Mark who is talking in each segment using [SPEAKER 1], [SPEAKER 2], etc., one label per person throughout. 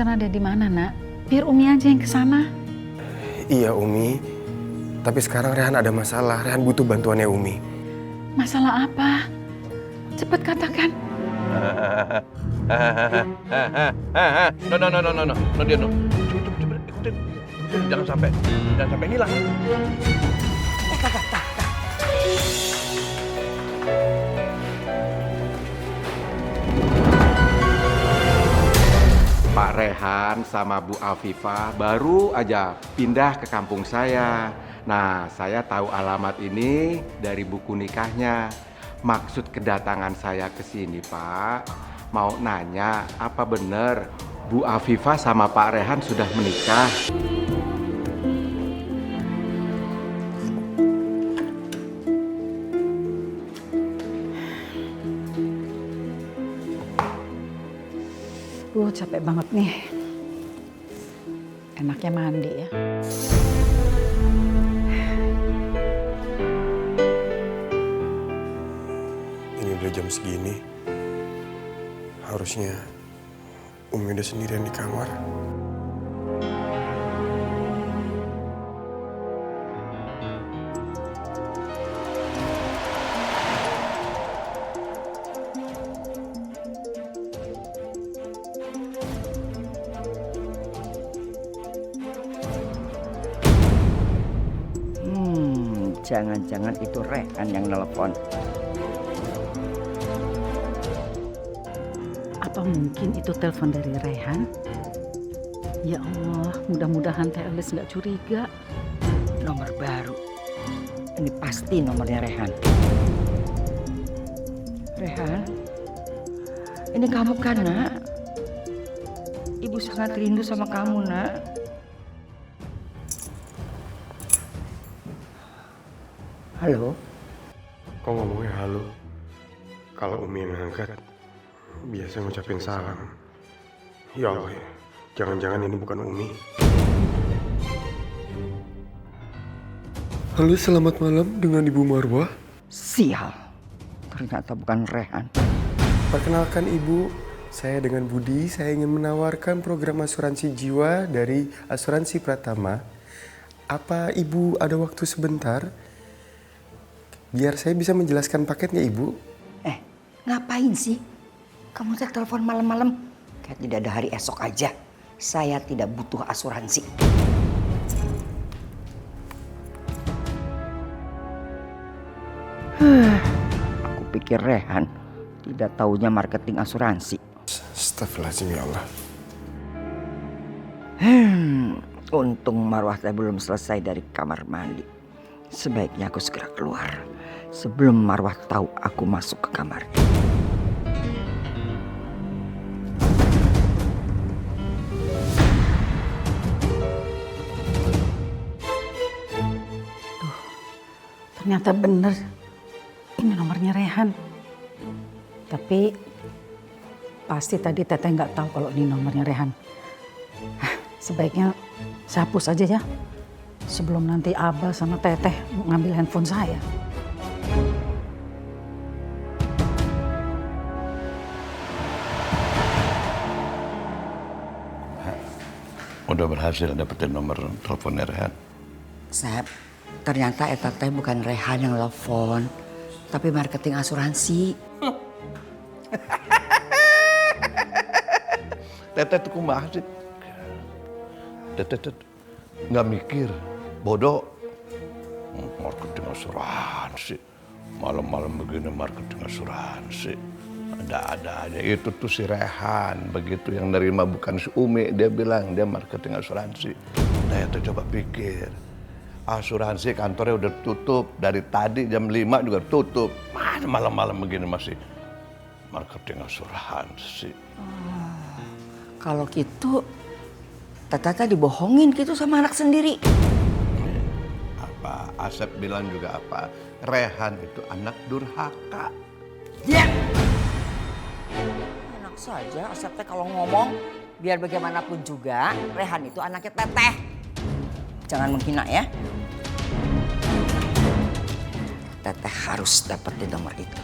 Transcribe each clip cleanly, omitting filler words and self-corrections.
[SPEAKER 1] sekarang ada di mana, Nak? Biar Umi aja yang kesana.
[SPEAKER 2] Iya Umi, tapi sekarang Rehan ada masalah. Rehan butuh bantuannya Umi.
[SPEAKER 1] Masalah apa? Cepet katakan.
[SPEAKER 3] No dia no. Coba ikutin. Jangan sampai hilang.
[SPEAKER 4] Pak Rehan sama Bu Afifah baru aja pindah ke kampung saya. Nah, saya tahu alamat ini dari buku nikahnya. Maksud kedatangan saya ke sini, Pak, mau nanya apa benar Bu Afifah sama Pak Rehan sudah menikah?
[SPEAKER 1] Capek banget nih. Enaknya mandi ya.
[SPEAKER 2] Ini udah jam segini. Harusnya Umi udah sendirian di kamar.
[SPEAKER 5] Jangan-jangan itu Rehan yang nelpon.
[SPEAKER 1] Apa mungkin itu telepon dari Rehan? Ya Allah, mudah-mudahan Teh Elis nggak curiga.
[SPEAKER 5] Nomor baru. Ini pasti nomornya Rehan. Rehan, ini kamu kan, Nak? Ibu sangat rindu sama kamu, Nak. Halo?
[SPEAKER 2] Kok ngomongnya halo? Kalau Umi yang angkat, biasa ngucapin salam. Ya Allah, jangan-jangan ini bukan Umi. Halo, selamat malam dengan Ibu Marwah.
[SPEAKER 5] Sial, ternyata bukan Rehan.
[SPEAKER 2] Perkenalkan Ibu, saya dengan Budi. Saya ingin menawarkan program asuransi jiwa dari Asuransi Pratama. Apa Ibu ada waktu sebentar? Biar saya bisa menjelaskan paketnya, Ibu.
[SPEAKER 5] Ngapain sih? Kamu telepon malam-malam? Kayak tidak ada hari esok aja. Saya tidak butuh asuransi. Aku pikir Rehan tidak taunya marketing asuransi.
[SPEAKER 2] Astagfirullahaladzim, ya Allah.
[SPEAKER 5] Untung Marwah teh belum selesai dari kamar mandi. Sebaiknya aku segera keluar sebelum Marwah tahu aku masuk ke kamar.
[SPEAKER 1] Ternyata bener. Ini nomornya Rehan. Tapi pasti tadi Teteh nggak tahu kalau ini nomornya Rehan. Sebaiknya saya hapus aja ya. Sebelum nanti Abah sama Teteh ngambil handphone saya.
[SPEAKER 3] Udah berhasil dapetin nomor teleponnya Rehan.
[SPEAKER 5] Sep, ternyata eta teh bukan Rehan yang telepon, tapi marketing asuransi.
[SPEAKER 3] Teteh tuh kumaha sih? Teteh nggak mikir, bodoh. Marketing asuransi, malam-malam begini marketing asuransi. Ada-ada aja, itu tuh si Rehan, begitu yang nerima bukan si Umi, dia bilang dia marketing asuransi. Nah itu coba pikir, asuransi kantornya udah tutup, dari tadi jam 5 juga tutup. Mana malam-malam begini masih marketing asuransi.
[SPEAKER 5] Kalau gitu, Tata dibohongin gitu sama anak sendiri.
[SPEAKER 3] Apa, Asep bilang juga apa, Rehan itu anak durhaka.
[SPEAKER 5] Ya! Enak saja Asep teh kalau ngomong, biar bagaimanapun juga Rehan itu anaknya Teteh. Jangan menghina ya. Teteh harus dapetin nomor itu.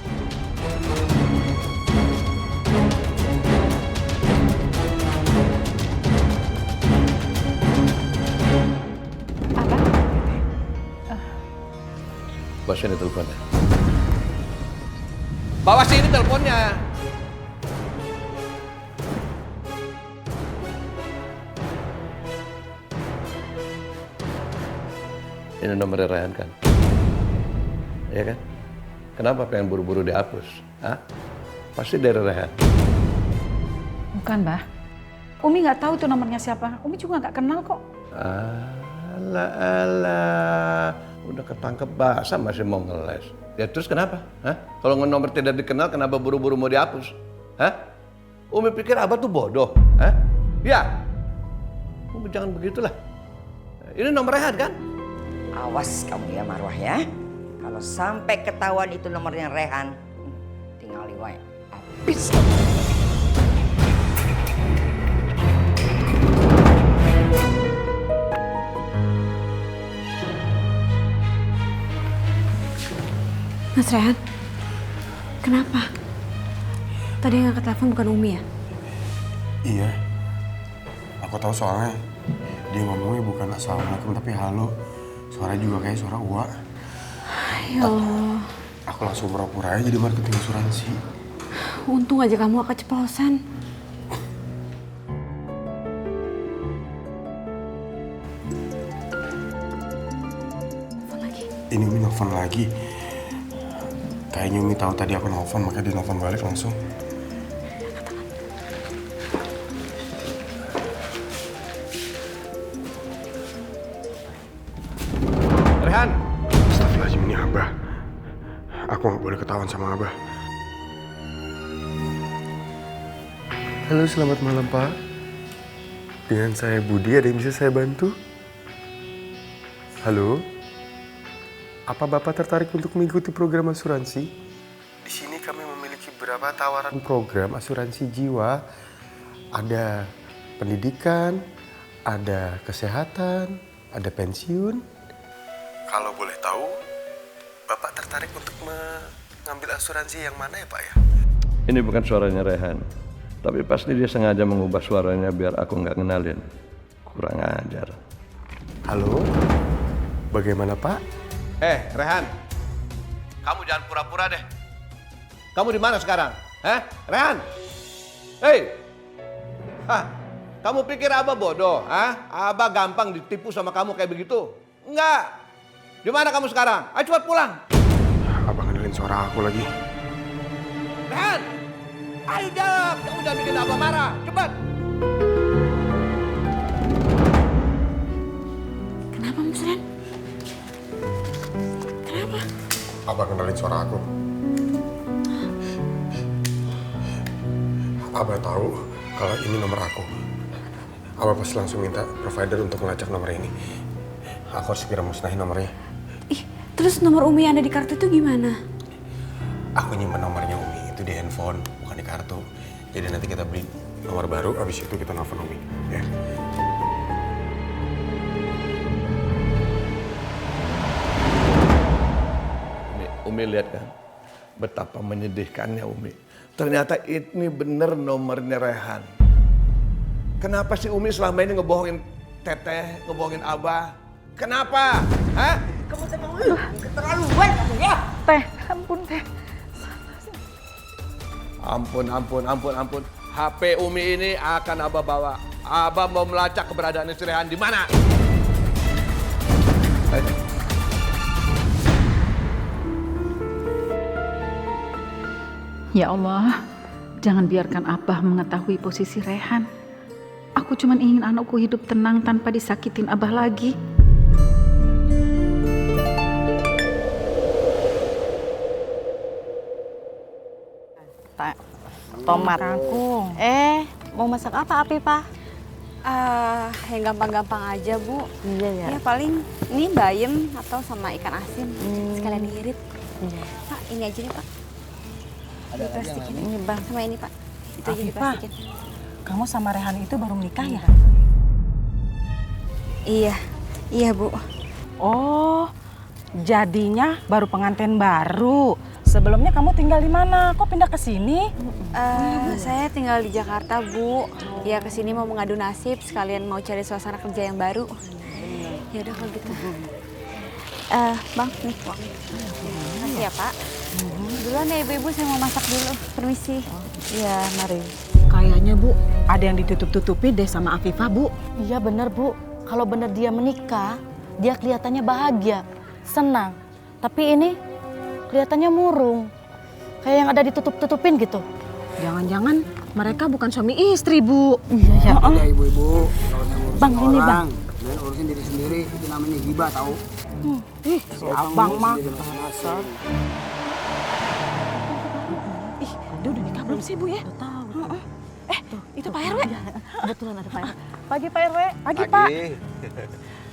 [SPEAKER 3] Bawa sini teleponnya. Bawa sini teleponnya. Ini nomor Rehan kan? Iya kan? Kenapa pengen buru-buru dihapus? Hah? Pasti dari Rehan.
[SPEAKER 1] Bukan, Mbah. Umi nggak tahu itu nomornya siapa. Umi juga nggak kenal kok.
[SPEAKER 3] Alah. Udah ketangkep basah masih mau ngeles. Ya terus kenapa? Hah? Kalau nomor tidak dikenal kenapa buru-buru mau dihapus? Hah? Umi pikir Abah tuh bodoh? Hah? Ya? Umi jangan begitulah. Ini nomor Rehan kan?
[SPEAKER 5] Awas kamu ya Marwah ya. Kalau sampai ketahuan itu nomornya Rehan, tinggal liwai. Habis kamu.
[SPEAKER 6] Mas Rehan, kenapa? Tadi yang angkat telepon bukan Umi ya?
[SPEAKER 2] Iya. Aku tahu soalnya dia ngomongnya bukan assalamualaikum tapi halo. Suaranya juga kayak suara Uwa.
[SPEAKER 6] Ya Allah.
[SPEAKER 2] Aku langsung pura-pura aja di marketing asuransi.
[SPEAKER 6] Untung aja kamu gak keceplosan. Telepon lagi.
[SPEAKER 2] Ini Umi nelfon lagi. Kayaknya Umi tahu tadi aku nelfon, makanya dia nelfon balik langsung.
[SPEAKER 3] Rehan!
[SPEAKER 2] Astagfirullahaladzim, ini Abah. Aku nggak boleh ketahuan sama Abah. Halo, selamat malam Pak. Dengan saya Budi, ada yang bisa saya bantu? Halo? Apa Bapak tertarik untuk mengikuti program asuransi? Di sini kami memiliki beberapa tawaran program asuransi jiwa. Ada pendidikan, ada kesehatan, ada pensiun. Kalau boleh tahu, Bapak tertarik untuk mengambil asuransi yang mana ya Pak ya?
[SPEAKER 3] Ini bukan suaranya Rehan. Tapi pasti dia sengaja mengubah suaranya biar aku nggak kenalin. Kurang ajar.
[SPEAKER 2] Halo? Bagaimana Pak?
[SPEAKER 3] Rehan, kamu jangan pura-pura deh. Kamu di mana sekarang? Rehan? Hei, kamu pikir Abah bodoh? Abah gampang ditipu sama kamu kayak begitu? Enggak. Di mana kamu sekarang? Ayo cepat pulang.
[SPEAKER 2] Abang ngenalin suara aku lagi.
[SPEAKER 3] Rehan, ayo jawab. Kamu jangan bikin Abah marah. Cepat.
[SPEAKER 6] Kenapa Mas Rehan? Kenapa?
[SPEAKER 2] Abang kenalin suara aku. Abah tahu kalau ini nomor aku. Abah pasti langsung minta provider untuk melacak nomor ini. Aku harus segera musnahin nomornya.
[SPEAKER 6] Ih, terus nomor Umi yang ada di kartu itu gimana?
[SPEAKER 2] Aku nyimpen nomornya Umi itu di handphone, bukan di kartu. Jadi nanti kita beli nomor baru, abis itu kita nelfon Umi. Ya.
[SPEAKER 3] Umi lihat kan betapa menyedihkannya Umi. Ternyata ini bener nomornya Rehan. Kenapa sih Umi selama ini ngebohongin Teteh, ngebohongin Abah? Kenapa? Hah?
[SPEAKER 5] Kamu keterlaluan kamu ya.
[SPEAKER 1] Teh, ampun Teh.
[SPEAKER 3] Ampun. HP Umi ini akan Abah bawa. Abah mau melacak keberadaan si Rehan di mana?
[SPEAKER 1] Ya Allah, jangan biarkan Abah mengetahui posisi Rehan. Aku cuma ingin anakku hidup tenang tanpa disakitin Abah lagi.
[SPEAKER 7] Tomat.
[SPEAKER 6] Kangkung.
[SPEAKER 7] Mau masak apa Api, Pak?
[SPEAKER 6] Yang gampang-gampang aja, Bu.
[SPEAKER 7] Iya ya.
[SPEAKER 6] Ya paling ini bayam atau sama ikan asin. Sekalian diirit. Pak, ini aja nih, Pak. Ada plastikin.
[SPEAKER 7] Ini Bang.
[SPEAKER 6] Sama ini, Pak. Itu aja
[SPEAKER 7] Afifah,
[SPEAKER 6] diplastikin.
[SPEAKER 7] kamu sama Rehan itu baru menikah ya?
[SPEAKER 6] Iya, Bu.
[SPEAKER 7] Oh, jadinya baru pengantin baru. Sebelumnya kamu tinggal di mana? Kok pindah ke sini?
[SPEAKER 6] Saya tinggal di Jakarta, Bu. Ya kesini mau mengadu nasib, sekalian mau cari suasana kerja yang baru. Ya udah kalau gitu. Bang, nih uang. Makasih ya Pak. Duluan ya ibu-ibu, saya mau masak dulu. Permisi.
[SPEAKER 7] Iya, mari. Kayaknya Bu, ada yang ditutup-tutupi deh sama Afifah, Bu.
[SPEAKER 8] Iya bener Bu, kalau bener dia menikah, dia kelihatannya bahagia, senang. Tapi ini kelihatannya murung, kayak yang ada ditutup-tutupin gitu.
[SPEAKER 7] Jangan-jangan mereka bukan suami istri, Bu.
[SPEAKER 8] Iya ya.
[SPEAKER 9] Udah ibu-ibu, kalau yang ngurusin
[SPEAKER 8] Bang, ini, Bang.
[SPEAKER 9] dan urusin diri sendiri, itu namanya hibah tahu.
[SPEAKER 7] Ih, si Abang mah.
[SPEAKER 9] Dasar.
[SPEAKER 7] Ih, dia udah nikah belum sih, Bu ya?
[SPEAKER 8] Tahu.
[SPEAKER 7] Itu Pak RW.
[SPEAKER 8] Kebetulan ada Pak.
[SPEAKER 7] Pagi Pak RW. Pagi Pak.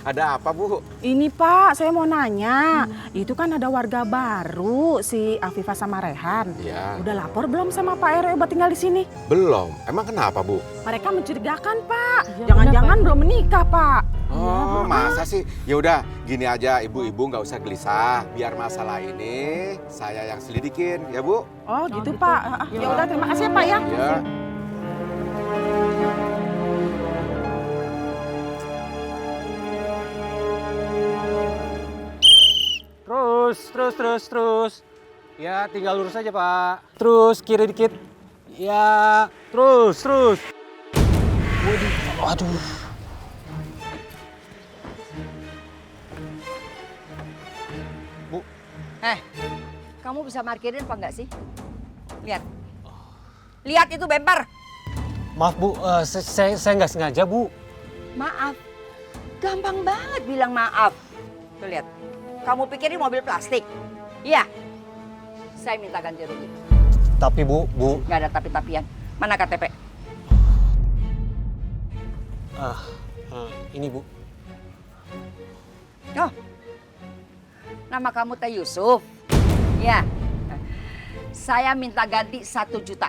[SPEAKER 4] Ada apa, Bu?
[SPEAKER 7] Ini Pak, saya mau nanya. Itu kan ada warga baru, si Afifah sama Rehan.
[SPEAKER 4] Iya.
[SPEAKER 7] Udah lapor belum sama Pak RW buat tinggal di sini?
[SPEAKER 4] Belum. Emang kenapa, Bu?
[SPEAKER 7] Mereka mencurigakan, Pak. Jangan-jangan belum menikah, Pak.
[SPEAKER 4] Oh, masa sih? Ya udah, gini aja ibu-ibu nggak usah gelisah. Biar masalah ini saya yang selidikin, ya Bu?
[SPEAKER 7] Oh, gitu, Pak. Ya udah, terima kasih ya, Pak ya.
[SPEAKER 4] Ya.
[SPEAKER 9] Terus. Ya, tinggal lurus aja, Pak. Terus, kiri dikit. Ya, terus. Waduh.
[SPEAKER 5] Kamu bisa parkirin apa enggak sih? Lihat itu bemper.
[SPEAKER 9] Maaf, Bu. Saya nggak sengaja, Bu.
[SPEAKER 5] Maaf. Gampang banget bilang maaf. Tuh lihat. Kamu pikirin mobil plastik? Iya. Saya minta ganti rugi.
[SPEAKER 9] Tapi, Bu.
[SPEAKER 5] Nggak ada tapi-tapian. Mana KTP?
[SPEAKER 9] Ini, Bu.
[SPEAKER 5] Oh. Nama kamu Teh Yusuf? Ya. Saya minta ganti 1 juta.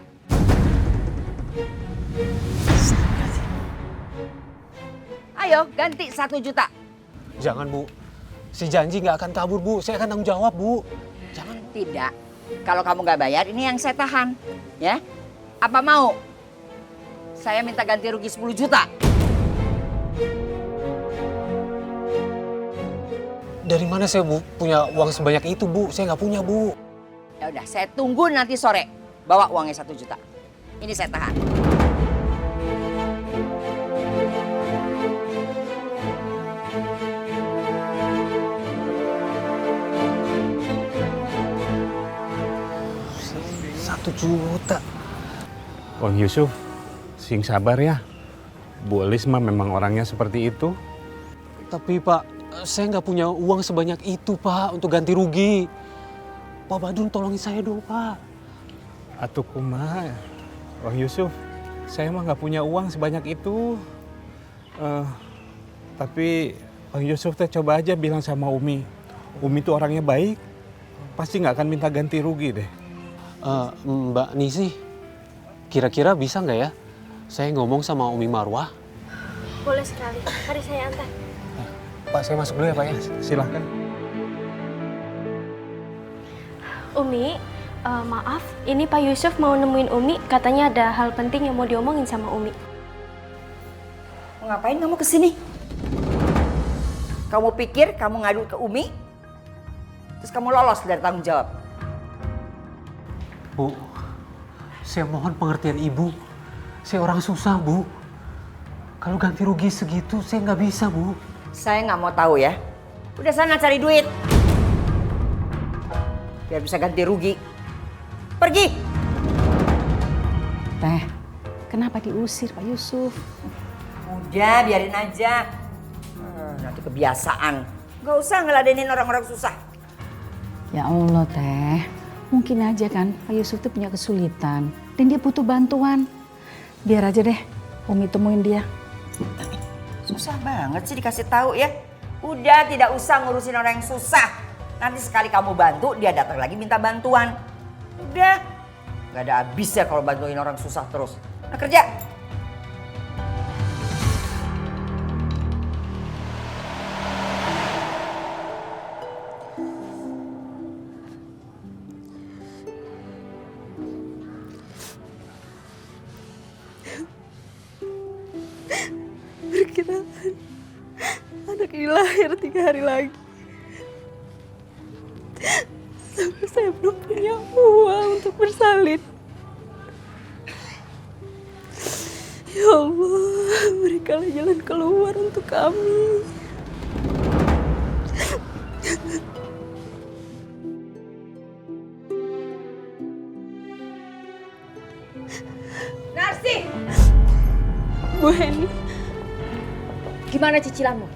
[SPEAKER 5] Ayo, ganti 1 juta.
[SPEAKER 9] Jangan, Bu. Si janji nggak akan kabur, Bu. Saya akan tanggung jawab, Bu. Jangan.
[SPEAKER 5] Tidak. Kalau kamu nggak bayar, ini yang saya tahan. Ya? Apa mau? Saya minta ganti rugi 10 juta.
[SPEAKER 9] Dari mana saya, Bu, punya uang sebanyak itu, Bu? Saya nggak punya, Bu.
[SPEAKER 5] Ya udah, saya tunggu nanti sore. Bawa uangnya 1 juta. Ini saya tahan.
[SPEAKER 9] Juta.
[SPEAKER 10] Bang Yusuf, sing sabar ya. Bu Elis mah memang orangnya seperti itu.
[SPEAKER 9] Tapi Pak, saya nggak punya uang sebanyak itu Pak untuk ganti rugi. Pak Badun tolongin saya dong Pak.
[SPEAKER 10] Atuh kumaha, Bang Yusuf, saya mah nggak punya uang sebanyak itu. Tapi Bang Yusuf teh coba aja bilang sama Umi. Umi tuh orangnya baik, pasti nggak akan minta ganti rugi deh.
[SPEAKER 9] Mbak Nisi, kira-kira bisa nggak ya saya ngomong sama Umi Marwah?
[SPEAKER 11] Boleh sekali, mari saya antar.
[SPEAKER 9] Pak, saya masuk dulu ya Pak ya.
[SPEAKER 10] Silahkan.
[SPEAKER 11] Umi, maaf, ini Pak Yusuf mau nemuin Umi, katanya ada hal penting yang mau diomongin sama Umi.
[SPEAKER 5] Mau ngapain kamu kesini? Kamu pikir kamu ngadu ke Umi, terus kamu lolos dari tanggung jawab?
[SPEAKER 9] Bu, saya mohon pengertian Ibu. Saya orang susah, Bu. Kalau ganti rugi segitu, saya nggak bisa, Bu.
[SPEAKER 5] Saya nggak mau tahu ya. Udah sana cari duit. Biar bisa ganti rugi. Pergi!
[SPEAKER 1] Teh, kenapa diusir Pak Yusuf?
[SPEAKER 5] Udah, biarin aja. Nanti kebiasaan. Nggak usah ngeladenin orang-orang susah.
[SPEAKER 1] Ya Allah Teh, mungkin aja kan Pak Yusuf tuh punya kesulitan dan dia butuh bantuan. Biar aja deh Umi temuin dia.
[SPEAKER 5] Susah banget sih dikasih tahu ya. Udah, tidak usah ngurusin orang yang susah. Nanti sekali kamu bantu, dia datang lagi minta bantuan. Udah, gak ada habisnya kalau bantuin orang susah terus. Nah, kerja.
[SPEAKER 11] Perkiraan anak ini lahir 3 hari lagi. Saya belum punya uang untuk bersalin. Ya Allah, berikanlah jalan keluar untuk kami.
[SPEAKER 5] Narsi!
[SPEAKER 11] Bu Heni,
[SPEAKER 5] Gimana cicilanmu?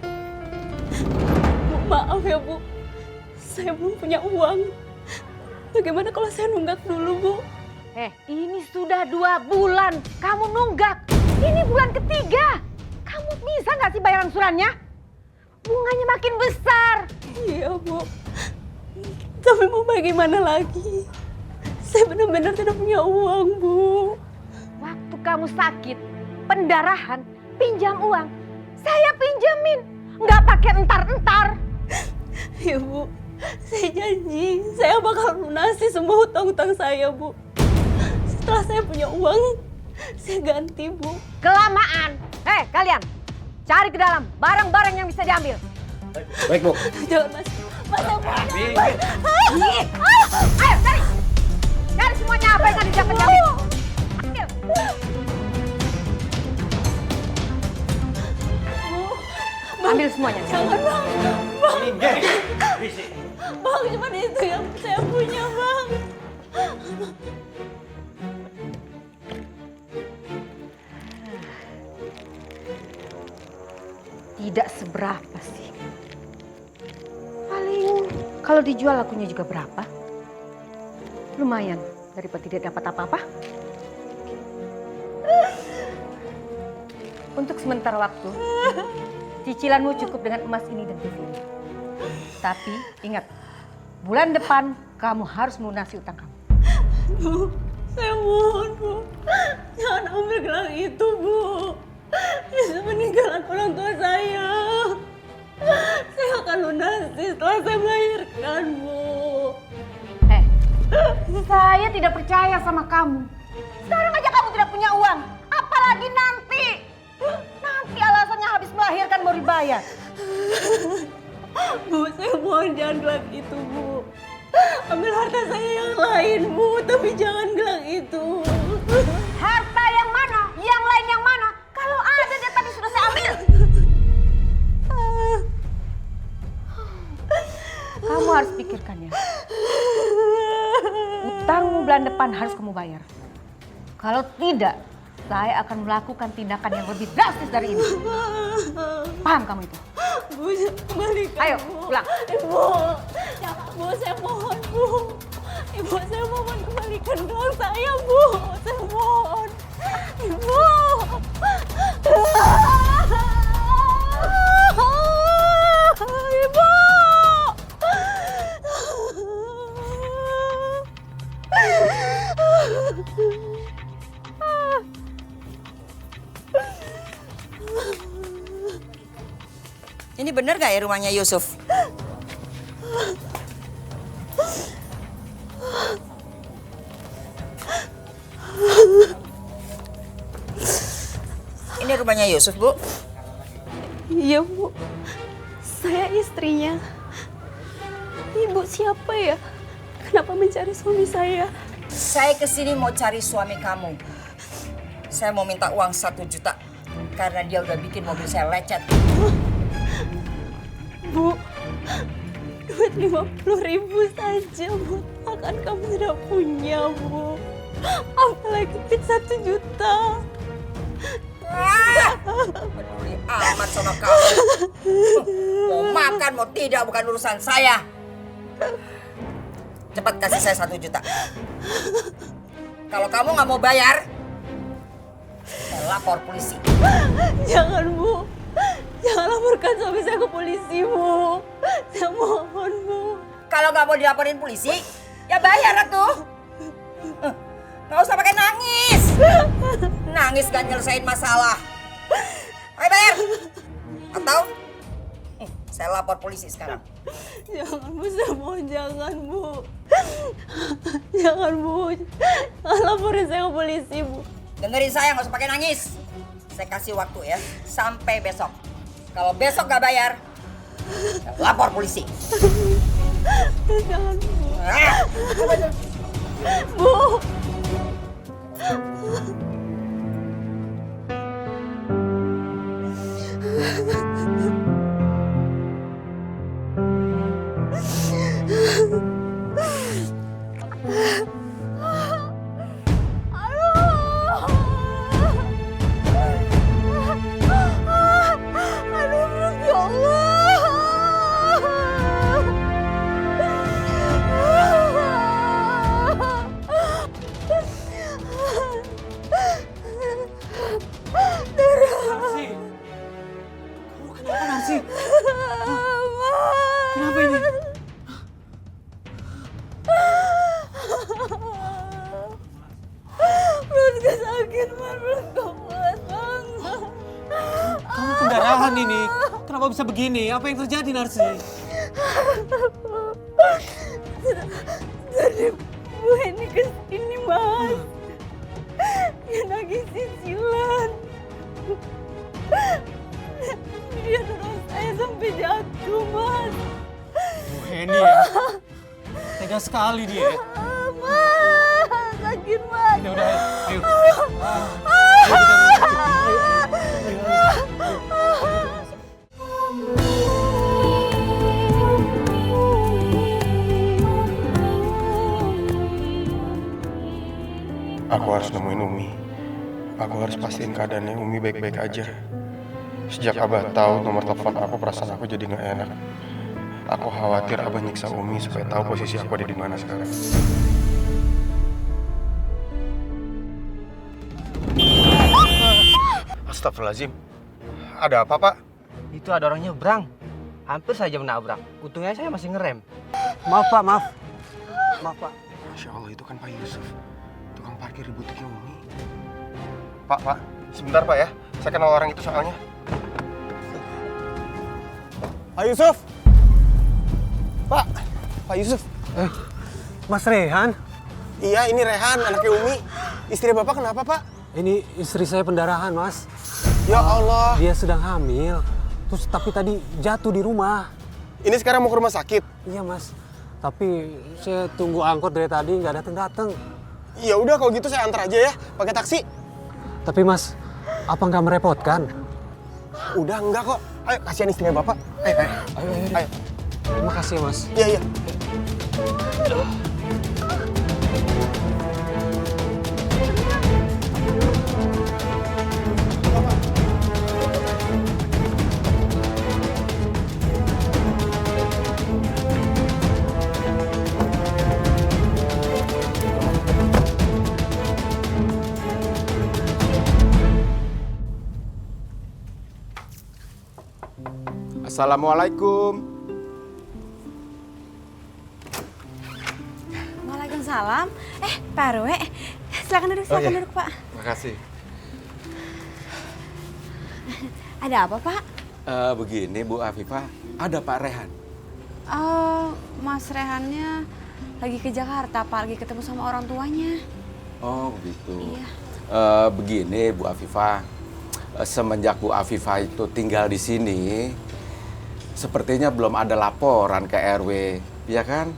[SPEAKER 11] Bu, maaf ya Bu, saya belum punya uang. Bagaimana kalau saya nunggak dulu, Bu?
[SPEAKER 8] Ini sudah 2 bulan kamu nunggak. Ini bulan ketiga. Kamu bisa nggak sih bayar angsurannya? Bunganya makin besar.
[SPEAKER 11] Iya, Bu. Tapi mau bagaimana lagi? Saya benar-benar tidak punya uang, Bu.
[SPEAKER 8] Waktu kamu sakit, pendarahan, pinjam uang. Saya pinjemin. Nggak pakai entar-entar.
[SPEAKER 11] Ya, Bu. Saya janji, saya bakal lunasi semua hutang-hutang saya, Bu. Setelah saya punya uang, saya ganti, Bu.
[SPEAKER 8] Kelamaan. Kalian, cari ke dalam barang-barang yang bisa diambil.
[SPEAKER 2] Baik, Bu.
[SPEAKER 11] Jangan, Mas. Mas, saya punya.
[SPEAKER 8] Ayo, cari. Cari semuanya apa yang ada di dapat diambil. Ambil semuanya.
[SPEAKER 11] Jangan, Bang. Bang, cuma itu yang saya punya, Bang.
[SPEAKER 8] Tidak seberapa sih. Paling kalau dijual lakunya juga berapa? Lumayan daripada tidak dapat apa-apa. Untuk sementara waktu, cicilanmu cukup dengan emas ini dan TV ini. Tapi ingat, bulan depan kamu harus melunasi utang kamu.
[SPEAKER 11] Bu, saya mohon, Bu. Jangan ambil gelang itu, Bu. Itu peninggalan orang tua saya. Saya akan lunasi setelah saya melahirkan, Bu.
[SPEAKER 8] Saya tidak percaya sama kamu. Sekarang aja kamu tidak punya uang. Apalagi nanti. Nanti alasannya habis melahirkan mau dibayar.
[SPEAKER 11] Bu, saya mohon jangan gelang itu, Bu. Ambil harta saya yang lain, Bu. Tapi jangan gelang itu.
[SPEAKER 8] Harta yang mana? Yang lain yang mana? Kalau ada dia tadi sudah saya ambil. Kamu harus pikirkan ya. Utangmu bulan depan harus kamu bayar. Kalau tidak, saya akan melakukan tindakan yang lebih drastis dari ini. Paham kamu itu?
[SPEAKER 11] Bu, kembalikan.
[SPEAKER 8] Ayo,
[SPEAKER 11] Bu.
[SPEAKER 8] pulang.
[SPEAKER 11] Ibu, jangan, Bu. Saya mohon, Bu. Ibu, saya mohon kembalikan gelang saya, Bu. Saya mohon. Ibu. Ibu.
[SPEAKER 5] Ini bener gak ya rumahnya Yusuf? Ini rumahnya Yusuf, Bu?
[SPEAKER 11] Iya, Bu. Saya istrinya. Ibu siapa ya? Kenapa mencari suami saya?
[SPEAKER 5] Saya kesini mau cari suami kamu. Saya mau minta uang 1 juta. Karena dia udah bikin mobil saya lecet.
[SPEAKER 11] Bu, duit 50.000 saja buat makan kamu tidak punya, Bu. Apalagi duit 1 juta.
[SPEAKER 5] Peduli amat sama kamu. Mau makan, mau tidak, bukan urusan saya. Cepat kasih saya 1 juta. Kalau kamu nggak mau bayar, saya lapor polisi.
[SPEAKER 11] Jangan, Bu. Jangan laporkan suami saya ke polisi, Bu. Saya mohon, Bu.
[SPEAKER 5] Kalau nggak mau dilaporin polisi, ya bayar atuh. Nggak usah pakai nangis. Nangis gak nyelesain masalah. Ayo bayar. Atau saya lapor polisi sekarang.
[SPEAKER 11] Jangan, Bu. Saya mohon, jangan, Bu. Jangan, Bu. Jangan laporin saya ke polisi, Bu.
[SPEAKER 5] Dengerin saya, nggak usah pakai nangis. Saya kasih waktu ya, sampai besok. Kalau besok nggak bayar, saya lapor polisi.
[SPEAKER 11] Jangan, Bu. Bu.
[SPEAKER 9] Kenapa ini?
[SPEAKER 11] Perutku sakit, Man. Perutku kuat banget.
[SPEAKER 9] Kamu pendarahan ini. Kenapa bisa begini? Apa yang terjadi, Narsi?
[SPEAKER 11] Jadi Bu Heni kesini, Mas. Dia nagih cicilan. Dia dorong saya sampai jatuh, Mas.
[SPEAKER 9] Bu Heni ya? Tega sekali dia.
[SPEAKER 11] Mas, sakit, Mas.
[SPEAKER 9] Udah, ayo.
[SPEAKER 2] Aku harus nemuin Umi. Aku harus pastiin keadaannya Umi baik-baik aja. Sejak Abah tahu nomor telepon aku, perasaan aku jadi nggak enak. Aku khawatir Abah nyiksa Umi supaya tahu posisi aku ada di mana sekarang. Astagfirullahaladzim. Ada apa, Pak?
[SPEAKER 12] Itu ada orang nyebrang. Hampir saja menabrak. Untungnya saya masih ngerem.
[SPEAKER 9] Maaf, Pak, maaf. Maaf, Pak.
[SPEAKER 2] Masya Allah, itu kan Pak Yusuf. Tukang parkir di butiknya Umi. Pak, sebentar Pak ya. Saya kenal orang itu soalnya. Pak Yusuf! Pak Yusuf.
[SPEAKER 9] Mas Rehan?
[SPEAKER 2] Iya, ini Rehan, anaknya Umi. Istri Bapak kenapa, Pak?
[SPEAKER 9] Ini istri saya pendarahan, Mas.
[SPEAKER 2] Ya Allah.
[SPEAKER 9] Dia sedang hamil. Terus tapi tadi jatuh di rumah.
[SPEAKER 2] Ini sekarang mau ke rumah sakit?
[SPEAKER 9] Iya, Mas. Tapi saya tunggu angkot dari tadi nggak datang-datang.
[SPEAKER 2] Ya udah kalau gitu saya antar aja ya, pakai taksi.
[SPEAKER 9] Tapi Mas, apa nggak merepotkan?
[SPEAKER 2] Udah enggak kok. Ayo kasihan istrinya Bapak. Ayo.
[SPEAKER 9] Terima kasih ya, Mas.
[SPEAKER 2] Iya.
[SPEAKER 4] Assalamualaikum.
[SPEAKER 6] Waalaikumsalam. Pak RW. Silakan duduk, Pak.
[SPEAKER 4] Makasih.
[SPEAKER 6] Ada apa, Pak?
[SPEAKER 4] Begini Bu Afifah, ada Pak Rehan.
[SPEAKER 6] Mas Rehannya lagi ke Jakarta, Pak. Lagi ketemu sama orang tuanya.
[SPEAKER 4] Oh, begitu.
[SPEAKER 6] Iya.
[SPEAKER 4] Begini Bu Afifah, semenjak Bu Afifah itu tinggal di sini, sepertinya belum ada laporan ke RW, ya kan?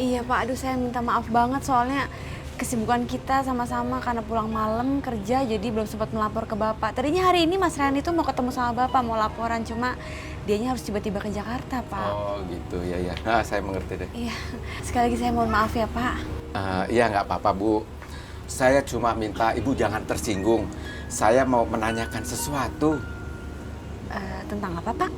[SPEAKER 6] Iya, Pak. Aduh, saya minta maaf banget soalnya kesibukan kita sama-sama karena pulang malam kerja jadi belum sempat melapor ke Bapak. Tadinya hari ini Mas Rehan itu mau ketemu sama Bapak, mau laporan, cuma dianya harus tiba-tiba ke Jakarta, Pak.
[SPEAKER 4] Oh, gitu ya. Nah, saya mengerti deh.
[SPEAKER 6] Iya. Sekali lagi saya mohon maaf ya, Pak.
[SPEAKER 4] Iya, nggak apa-apa, Bu. Saya cuma minta Ibu jangan tersinggung. Saya mau menanyakan sesuatu.
[SPEAKER 6] Tentang apa, Pak?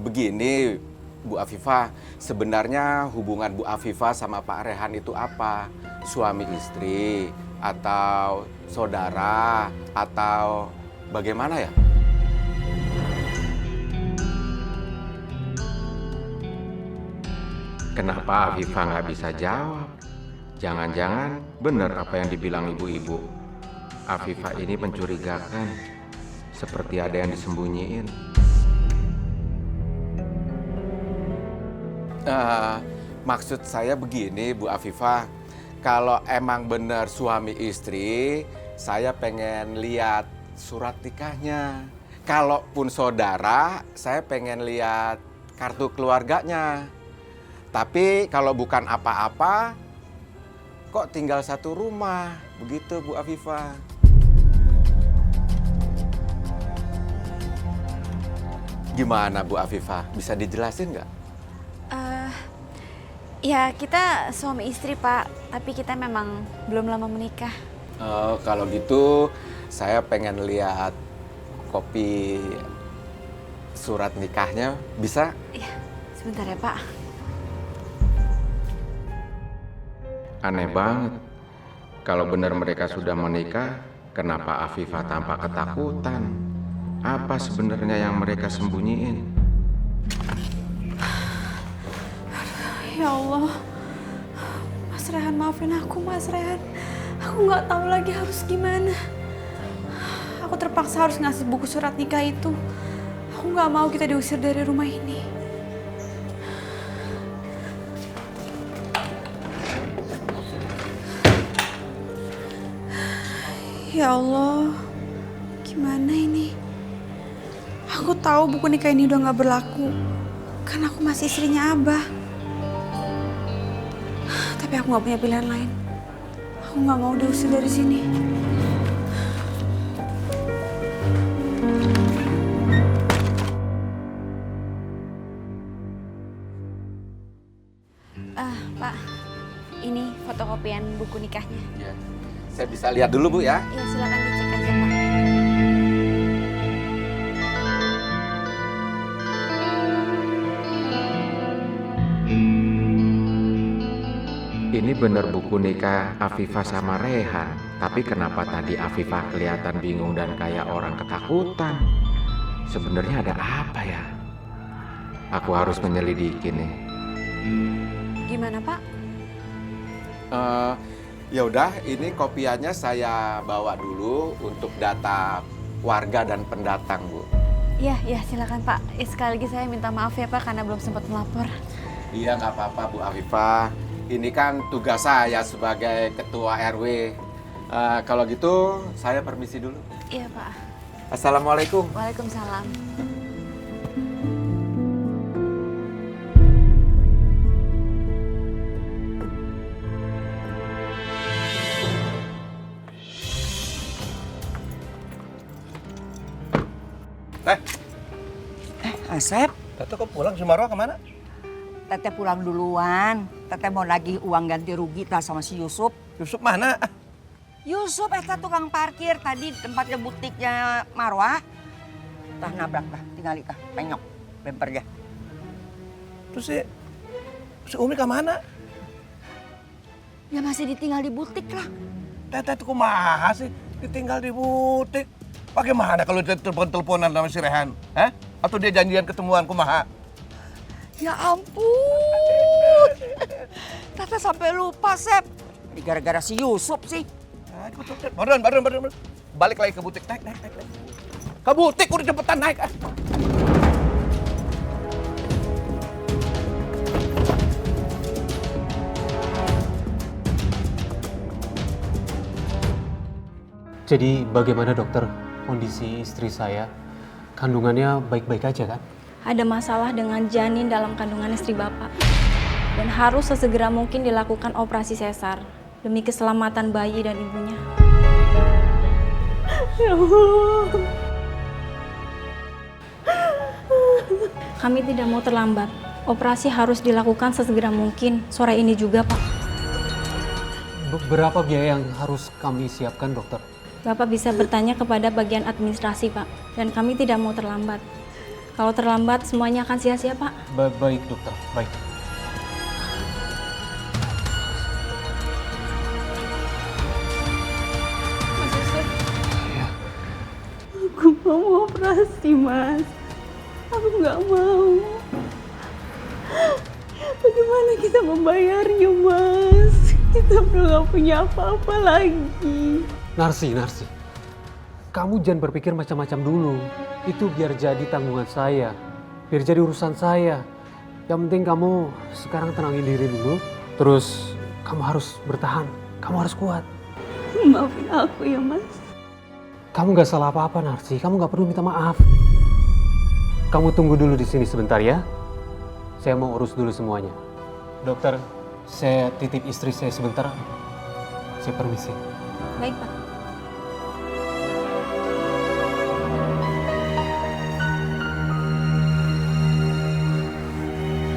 [SPEAKER 4] Begini, Bu Afifah, sebenarnya hubungan Bu Afifah sama Pak Rehan itu apa? Suami istri, atau saudara, atau bagaimana ya? Kenapa Afifah nggak bisa jawab? Jangan-jangan benar apa yang dibilang ibu-ibu. Afifah ini mencurigakan, seperti ada yang disembunyiin. Maksud saya begini, Bu Afifah. Kalau emang benar suami istri, saya pengen lihat surat nikahnya. Kalaupun saudara, saya pengen lihat kartu keluarganya. Tapi kalau bukan apa-apa, kok tinggal satu rumah, begitu Bu Afifah. Gimana Bu Afifah, bisa dijelasin nggak?
[SPEAKER 6] Ya kita suami istri Pak, tapi kita memang belum lama menikah.
[SPEAKER 4] Kalau gitu saya pengen lihat kopi surat nikahnya, bisa?
[SPEAKER 6] Iya, sebentar ya Pak.
[SPEAKER 4] Aneh banget. Kalau benar mereka sudah menikah, kenapa Afifah tampak ketakutan? Apa sebenarnya yang mereka sembunyiin?
[SPEAKER 6] Ya Allah, Mas Rehan maafin aku Mas Rehan. Aku nggak tahu lagi harus gimana. Aku terpaksa harus ngasih buku surat nikah itu. Aku nggak mau kita diusir dari rumah ini. Ya Allah, gimana ini? Aku tahu buku nikah ini udah nggak berlaku, karena aku masih istrinya Abah. Tapi aku nggak punya pilihan lain. Aku nggak mau diusir dari sini. Pak, ini fotokopian buku nikahnya.
[SPEAKER 4] Ya. Saya bisa lihat dulu Bu ya?
[SPEAKER 6] Iya, silakan dicek aja Pak.
[SPEAKER 4] Ini bener buku nikah Afifah sama Rehan. Tapi kenapa tadi Afifah kelihatan bingung dan kayak orang ketakutan? Sebenarnya ada apa ya? Aku harus menyelidiki nih.
[SPEAKER 6] Gimana Pak?
[SPEAKER 4] Ya udah, ini kopiannya saya bawa dulu untuk data warga dan pendatang, Bu.
[SPEAKER 6] Iya, silakan Pak. Sekali lagi saya minta maaf ya Pak karena belum sempat melapor.
[SPEAKER 4] Iya, nggak apa-apa Bu Afifah. Ini kan tugas saya sebagai ketua RW. Kalau gitu, saya permisi dulu.
[SPEAKER 6] Iya Pak.
[SPEAKER 4] Assalamualaikum.
[SPEAKER 6] Waalaikumsalam.
[SPEAKER 5] Asep,
[SPEAKER 12] Tete kok pulang? Si Marwa kemana?
[SPEAKER 5] Tete pulang duluan. Tete mau nagih uang ganti rugi tah sama si Yusuf.
[SPEAKER 12] Yusuf mana?
[SPEAKER 5] Yusuf eta tukang parkir tadi tempatnya butiknya Marwah. Tah nabrak tah, tinggali tah, penyok bempernya.
[SPEAKER 12] Terus si Umi kemana?
[SPEAKER 5] Ya masih ditinggal di butik lah.
[SPEAKER 12] Tete itu kumaha sih? Ditinggal di butik. Bagaimana kalau dia telepon-teleponan sama si Rehan? Hah? Atau dia janjian ketemuan kumaha?
[SPEAKER 5] Ya ampun. Tete sampai lupa, Sep. Ini gara-gara si Yusuf sih.
[SPEAKER 12] Baron. Balik lagi ke butik. Naik. Ke butik udah cepetan naik.
[SPEAKER 9] Jadi bagaimana dokter kondisi istri saya? Kandungannya baik-baik aja kan?
[SPEAKER 13] Ada masalah dengan janin dalam kandungan istri Bapak. Dan harus sesegera mungkin dilakukan operasi sesar demi keselamatan bayi dan ibunya.
[SPEAKER 11] Ya Allah.
[SPEAKER 13] Kami tidak mau terlambat. Operasi harus dilakukan sesegera mungkin. Sore ini juga, Pak.
[SPEAKER 9] Berapa biaya yang harus kami siapkan, dokter?
[SPEAKER 13] Bapak bisa bertanya kepada bagian administrasi, Pak. Dan kami tidak mau terlambat. Kalau terlambat, semuanya akan sia-sia, Pak.
[SPEAKER 9] Baik, dokter. Baik.
[SPEAKER 11] Aku mau operasi, Mas. Aku nggak mau. Bagaimana kita membayarnya, Mas? Kita udah nggak punya apa-apa lagi.
[SPEAKER 9] Narsi. Kamu jangan berpikir macam-macam dulu. Itu biar jadi tanggungan saya. Biar jadi urusan saya. Yang penting kamu sekarang tenangin diri dulu. Terus kamu harus bertahan. Kamu harus kuat.
[SPEAKER 11] Maafin aku ya, Mas.
[SPEAKER 9] Kamu gak salah apa-apa, Narsi. Kamu gak perlu minta maaf. Kamu tunggu dulu di sini sebentar ya. Saya mau urus dulu semuanya. Dokter, saya titip istri saya sebentar. Saya permisi.
[SPEAKER 13] Baik, Pak.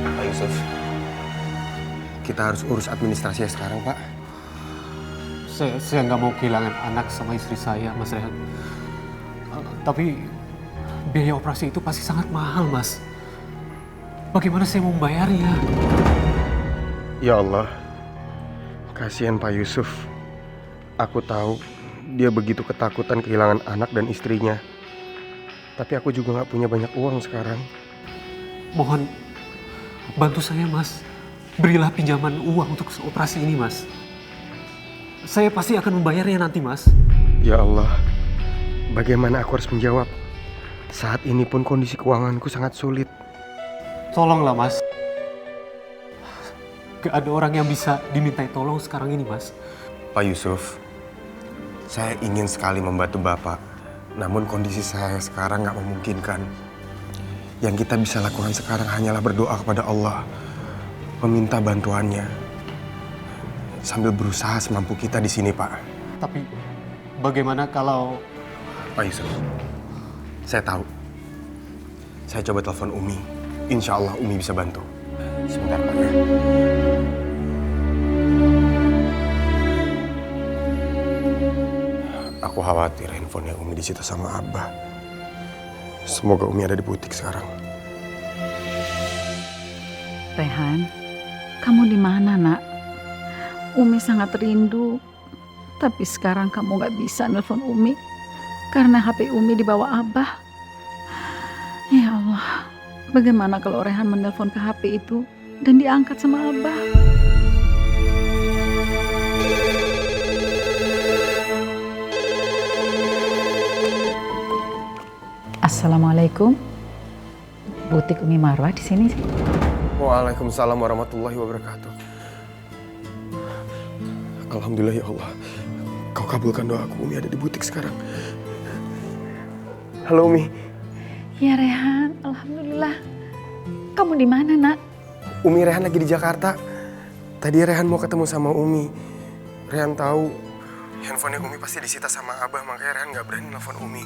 [SPEAKER 2] Pak Yusuf, kita harus urus administrasinya sekarang, Pak.
[SPEAKER 9] Saya nggak mau kehilangan anak sama istri saya, Mas Rehan. Tapi biaya operasi itu pasti sangat mahal, Mas. Bagaimana saya mau membayarnya?
[SPEAKER 2] Ya Allah, kasihan Pak Yusuf. Aku tahu dia begitu ketakutan kehilangan anak dan istrinya. Tapi aku juga nggak punya banyak uang sekarang.
[SPEAKER 9] Mohon bantu saya, Mas. Berilah pinjaman uang untuk operasi ini, Mas. Saya pasti akan membayarnya nanti, Mas.
[SPEAKER 2] Ya Allah, bagaimana aku harus menjawab? Saat ini pun kondisi keuanganku sangat sulit.
[SPEAKER 9] Tolonglah, Mas. Gak ada orang yang bisa dimintai tolong sekarang ini, Mas.
[SPEAKER 2] Pak Yusuf, saya ingin sekali membantu Bapak. Namun kondisi saya sekarang nggak memungkinkan. Yang kita bisa lakukan sekarang hanyalah berdoa kepada Allah. Meminta bantuannya. Sambil berusaha semampu kita di sini, Pak.
[SPEAKER 9] Tapi bagaimana kalau...
[SPEAKER 2] Pak Yusuf, saya tahu. Saya coba telepon Umi. Insya Allah Umi bisa bantu. Sebentar, Pak. Ya. Aku khawatir handphonenya Umi disita sama Abah. Semoga Umi ada di butik sekarang.
[SPEAKER 1] Rehan, kamu di mana, Nak? Umi sangat rindu. Tapi sekarang kamu nggak bisa nelpon Umi karena HP Umi dibawa Abah. Ya Allah, bagaimana kalau Rehan menelpon ke HP itu dan diangkat sama Abah? Assalamualaikum. Butik Umi Marwah di sini sih.
[SPEAKER 2] Waalaikumsalam warahmatullahi wabarakatuh. Alhamdulillah ya Allah. Kau kabulkan doaku, Umi ada di butik sekarang. Halo Umi.
[SPEAKER 1] Ya Rehan, alhamdulillah. Kamu di mana, Nak?
[SPEAKER 2] Umi Rehan lagi di Jakarta. Tadi Rehan mau ketemu sama Umi. Rehan tahu handphonenya Umi pasti disita sama Abah, makanya Rehan nggak berani nelfon Umi.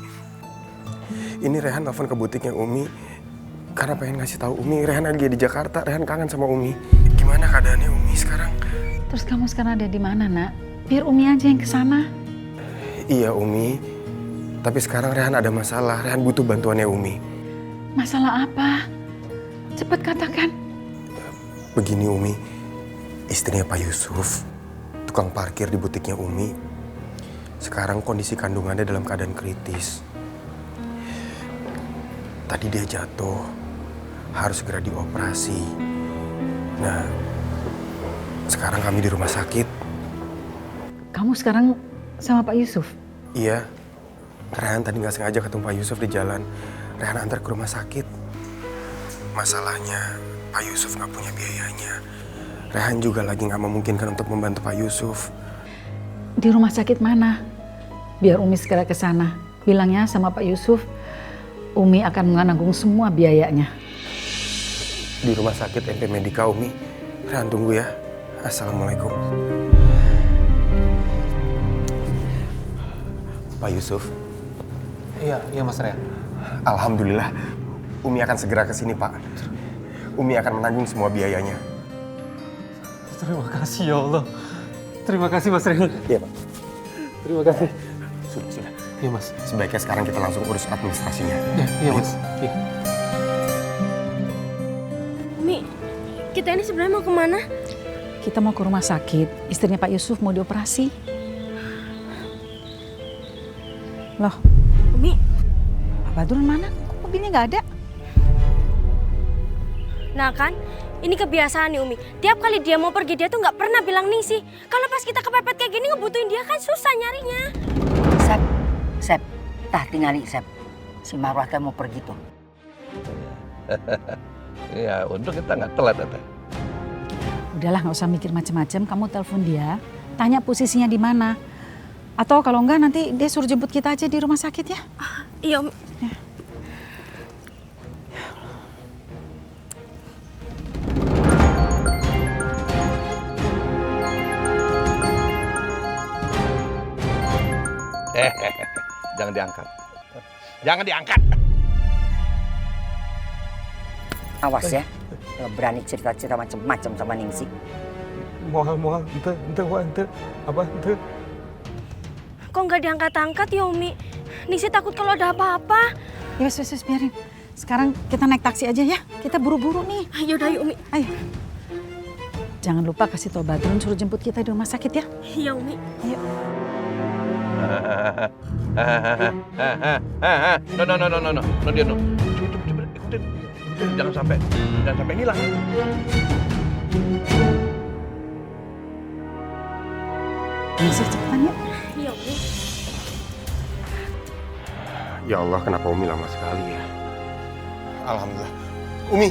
[SPEAKER 2] Ini Rehan nelfon ke butiknya Umi karena pengen ngasih tahu Umi Rehan lagi di Jakarta. Rehan kangen sama Umi. Gimana keadaannya Umi sekarang?
[SPEAKER 1] Terus kamu sekarang ada di mana, Nak? Biar Umi aja yang kesana.
[SPEAKER 2] Iya Umi, tapi sekarang Rehan ada masalah. Rehan butuh bantuannya Umi.
[SPEAKER 1] Masalah apa? Cepat katakan.
[SPEAKER 2] Begini Umi, istrinya Pak Yusuf, tukang parkir di butiknya Umi, sekarang kondisi kandungannya dalam keadaan kritis. Tadi dia jatuh, harus segera dioperasi. Nah, sekarang kami di rumah sakit.
[SPEAKER 1] Kamu sekarang sama Pak Yusuf?
[SPEAKER 2] Iya, Rehan tadi nggak sengaja ketemu Pak Yusuf di jalan. Rehan antar ke rumah sakit. Masalahnya, Pak Yusuf nggak punya biayanya. Rehan juga lagi nggak memungkinkan untuk membantu Pak Yusuf.
[SPEAKER 1] Di rumah sakit mana? Biar Umi segera ke sana. Bilangnya sama Pak Yusuf, Umi akan menanggung semua biayanya.
[SPEAKER 2] Di rumah sakit MP Medika Umi. Rehan tunggu ya. Assalamualaikum. Pak Yusuf.
[SPEAKER 9] Iya Mas Rehan.
[SPEAKER 2] Alhamdulillah, Umi akan segera ke sini, Pak. Umi akan menanggung semua biayanya.
[SPEAKER 9] Terima kasih ya Allah. Terima kasih Mas Rehan.
[SPEAKER 2] Iya, Pak.
[SPEAKER 9] Terima kasih.
[SPEAKER 2] Sudah.
[SPEAKER 9] Iya Mas.
[SPEAKER 2] Sebaiknya sekarang kita langsung urus administrasinya.
[SPEAKER 9] Iya Mas. Iya.
[SPEAKER 11] Umi, kita ini sebenarnya mau kemana?
[SPEAKER 1] Kita mau ke rumah sakit. Istrinya Pak Yusuf mau dioperasi. Loh,
[SPEAKER 11] Umi,
[SPEAKER 1] Pak Badrun mana? Kok mobilnya nggak ada?
[SPEAKER 11] nah kan, ini kebiasaan nih Umi. Tiap kali dia mau pergi, dia tuh nggak pernah bilang nih sih. Kalau pas kita kepepet kayak gini ngebutuhin dia kan susah nyarinya.
[SPEAKER 5] Sep, tah tinggalin Sep. Si Marwah teh mau pergi tuh.
[SPEAKER 3] Ya, untuk kita nggak telat, Teh.
[SPEAKER 1] Udahlah, nggak usah mikir macam-macam. Kamu telepon dia, tanya posisinya di mana. Atau kalau enggak nanti dia suruh jemput kita aja di rumah sakit ya.
[SPEAKER 11] Iya Umi.
[SPEAKER 1] Ya.
[SPEAKER 12] jangan diangkat. Jangan diangkat.
[SPEAKER 5] Awas ya, kalau berani cerita-cerita macam-macam sama Ningsih.
[SPEAKER 10] Moal, ente, apa, ente?
[SPEAKER 11] Kok nggak diangkat-angkat ya Umi? Ningsih takut kalau ada apa-apa.
[SPEAKER 1] Ya wes, biarin. Sekarang kita naik taksi aja ya. Kita buru-buru nih.
[SPEAKER 11] Ayo udah yuk Umi.
[SPEAKER 1] Ayo. Jangan lupa kasih tau Badrun suruh jemput kita di rumah sakit ya.
[SPEAKER 11] Iya Umi.
[SPEAKER 1] Ayo.
[SPEAKER 12] No, dia no. Coba, ikutin. Jangan sampai hilang.
[SPEAKER 1] Ningsih cepetan ya.
[SPEAKER 11] Iya Umi.
[SPEAKER 2] Ya Allah, kenapa Umi lama sekali ya? Alhamdulillah. Umi!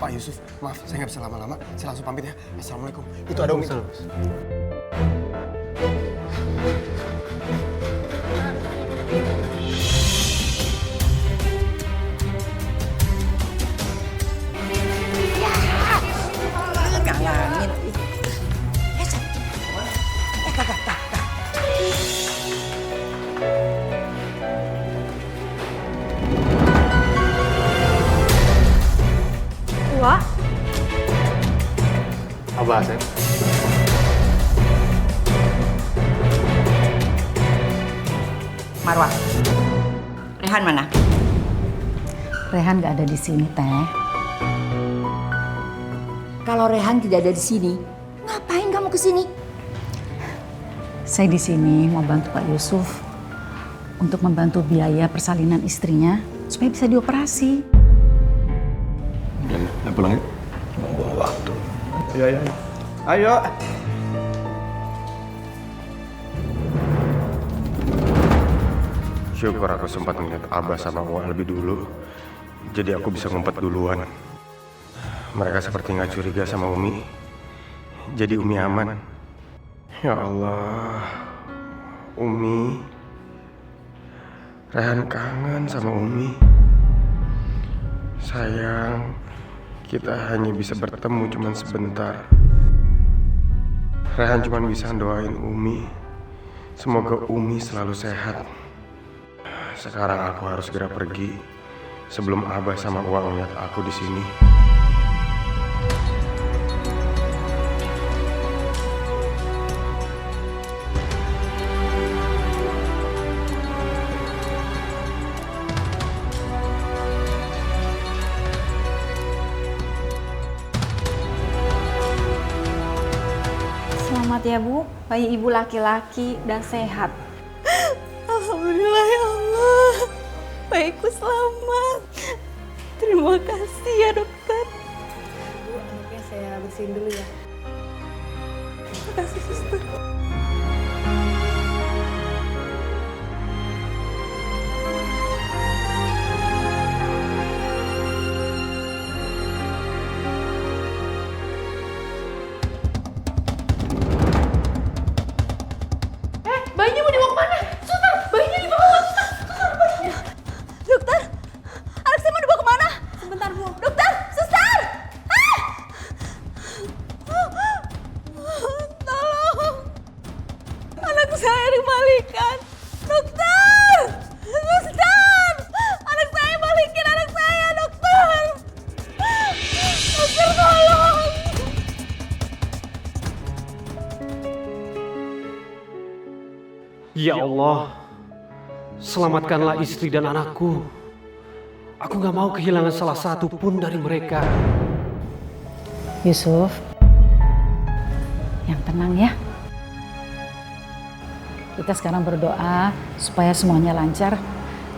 [SPEAKER 2] Pak Yusuf, maaf, saya nggak bisa lama-lama. Saya langsung pamit ya. Assalamualaikum. Itu ada Umi.
[SPEAKER 5] Ngalamin.
[SPEAKER 11] Wah,
[SPEAKER 2] Abah, Asep.
[SPEAKER 5] Marwah, Rehan mana?
[SPEAKER 1] Rehan nggak ada di sini, Teh.
[SPEAKER 5] Kalau Rehan tidak ada di sini, ngapain kamu kesini?
[SPEAKER 1] Saya di sini mau bantu Pak Yusuf untuk membantu biaya persalinan istrinya supaya bisa dioperasi.
[SPEAKER 12] Ya pulang yuk. Buang waktu. Ayo. Ayo.
[SPEAKER 2] Syukur aku sempat melihat Abah sama Wah lebih dulu. Jadi aku bisa ngumpet duluan. Mereka seperti nggak curiga sama Umi. Jadi Umi aman. Ya Allah. Umi. Rehan kangen sama Umi. Sayang, kita hanya bisa bertemu cuma sebentar. Rehan cuma bisa doain Umi. Semoga Umi selalu sehat. Sekarang aku harus segera pergi sebelum Abah sama Uang lihat aku di sini.
[SPEAKER 13] Selamat ya Bu, bayi Ibu laki-laki dan sehat.
[SPEAKER 11] Alhamdulillah ya Allah. Baikku selamat. Terima kasih ya dokter.
[SPEAKER 6] Bu, anaknya saya bersihin dulu ya.
[SPEAKER 11] Terima kasih suster. Bayinya mau dibawa kemana? Suster, bayinya dibawa. Suster, bayinya. Dokter, anak saya mau dibawa kemana? Sebentar Bu. Dokter, suster. Tolong. Anak saya dikembalikan. Dokter, suster. Anak saya balikin anak saya, dokter. Dokter, tolong.
[SPEAKER 9] Ya Allah, selamatkanlah istri dan anakku. Aku gak mau kehilangan salah satu pun dari mereka.
[SPEAKER 1] Yusuf, yang tenang ya. Kita sekarang berdoa supaya semuanya lancar